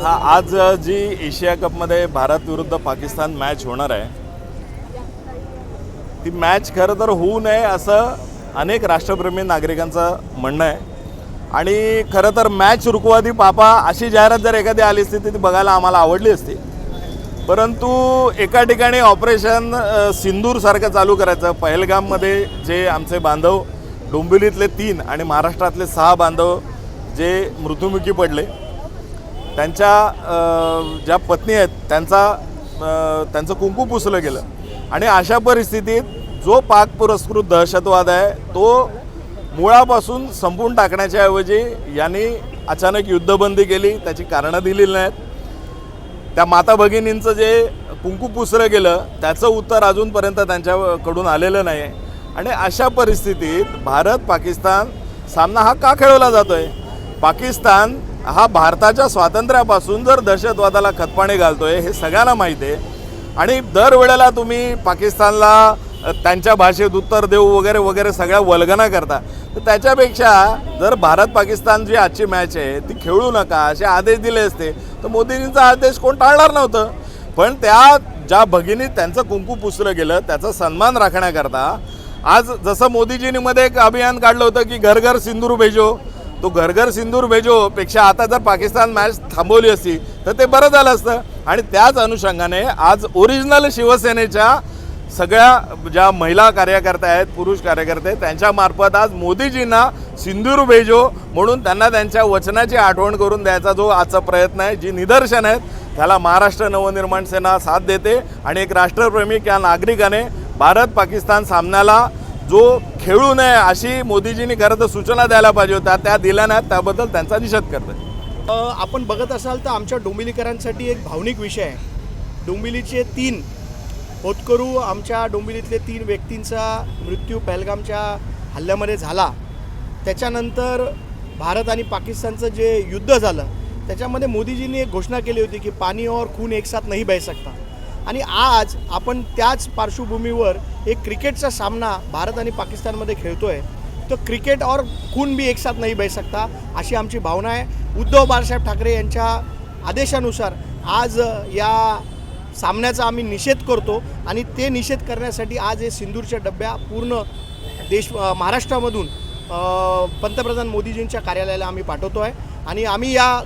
आज जी एशिया कपमध्ये भारत विरुद्ध पाकिस्तान मॅच होणार आहे, ती मॅच खरं तर होऊ नये असं अनेक राष्ट्रप्रेमी नागरिकांचं म्हणणं आहे. आणि खरं तर मॅच रुकवादी पापा अशी जाहिरात जर एखादी आली असती ती बघायला आम्हाला आवडली असती. परंतु एका ठिकाणी ऑपरेशन सिंदूरसारखं चालू करायचं. पहलगाममध्ये जे आमचे बांधव डोंबिवलीतले 3 आणि महाराष्ट्रातले 6 बांधव जे मृत्युमुखी पडले, त्यांच्या ज्या पत्नी आहेत त्यांचं कुंकू पुसलं गेलं. आणि अशा परिस्थितीत जो पाक पुरस्कृत दहशतवाद आहे तो मुळापासून संपवून टाकण्याच्या ऐवजी यांनी अचानक युद्धबंदी केली, त्याची कारणं दिलेली नाहीत. त्या माता भगिनींचं जे कुंकू पुसलं गेलं त्याचं उत्तर अजूनपर्यंत त्यांच्याकडून आलेलं नाही. आणि अशा परिस्थितीत भारत पाकिस्तान सामना हा का खेळवला जातो आहे? पाकिस्तान हा भारताच्या स्वातंत्र्यापासून जर दहशतवादाला खतपाणी घालतोय हे सगळ्यांना माहीत आहे. आणि दरवेळेला तुम्ही पाकिस्तानला त्यांच्या भाषेत उत्तर देऊ वगैरे वगैरे सगळ्या वल्गना करता. तर त्याच्यापेक्षा जर भारत पाकिस्तान जी आजची मॅच आहे ती खेळू नका असे आदेश दिले असते तर मोदींचा आदेश कोण टाळणार नव्हतं. पण त्या ज्या भगिनी त्यांचं कुंकू पुसलं गेलं त्याचा सन्मान राखण्याकरता आज जसं मोदीजींनी मध्ये एक अभियान काढलं होतं की घर घर सिंदूर भेजो, तो घर घर सिंदूर भेजो पेक्षा आता जर पाकिस्तान मॅच थांबवली असती तर ते बरं झालं असतं. आणि त्याच अनुषंगाने आज ओरिजिनल शिवसेनेच्या सगळ्या ज्या महिला कार्यकर्त्या आहेत, पुरुष कार्यकर्ते, त्यांच्यामार्फत आज मोदीजींना सिंदूर भेजो म्हणून त्यांना त्यांच्या वचनाची आठवण करून द्यायचा जो आजचा प्रयत्न आहे, जी निदर्शन आहेत, त्याला महाराष्ट्र नवनिर्माण सेना साथ देते. आणि एक राष्ट्रप्रेमी या नागरिकाने भारत पाकिस्तान सामन्याला जो खेळू नये अशी मोदीजींनी खरं तर सूचना द्यायला पाहिजे होत्या, त्या दिल्या नाहीत. त्याबद्दल त्यांचा निषेध करतो. आपण बघत असाल तर आमच्या डोंबिवलीकरांसाठी एक भावनिक विषय आहे. डोंबिवलीचे 3 होतकरू आमच्या डोंबिवलीतले 3 व्यक्तींचा मृत्यू पहलगामच्या हल्ल्यामध्ये झाला. त्याच्यानंतर भारत आणि पाकिस्तानचं जे युद्ध झालं त्याच्यामध्ये मोदीजींनी एक घोषणा केली होती की पाणी और खून एक साथ नहीं बह सकता. आणि आज आपण त्याच पार्श्वभूमीवर एक क्रिकेटचा सामना भारत आणि पाकिस्तानमध्ये खेळतो आहे. तो क्रिकेट और खून भी एक साथ नहीं बह सकता अशी आमची भावना आहे. उद्धव बाळासाहेब ठाकरे यांच्या आदेशानुसार आज या सामन्याचा आम्ही निषेध करतो. आणि ते निषेध करण्यासाठी आज हे सिंदूरच्या डब्या पूर्ण महाराष्ट्रामधून पंतप्रधान मोदीजींच्या कार्यालयाला आम्ही पाठवतो आहे. आणि आम्ही या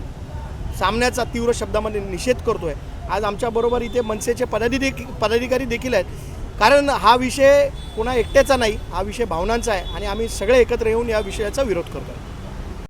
सामन्याचा तीव्र शब्दामध्ये निषेध करतो आहे. आज आमच्याबरोबर इथे मनसेचे पदाधिकारी देखील आहेत. कारण हा विषय कोणा एकट्याचा नाही, हा विषय भावनांचा आहे आणि आम्ही सगळे एकत्र येऊन या विषयाचा विरोध करतो आहे.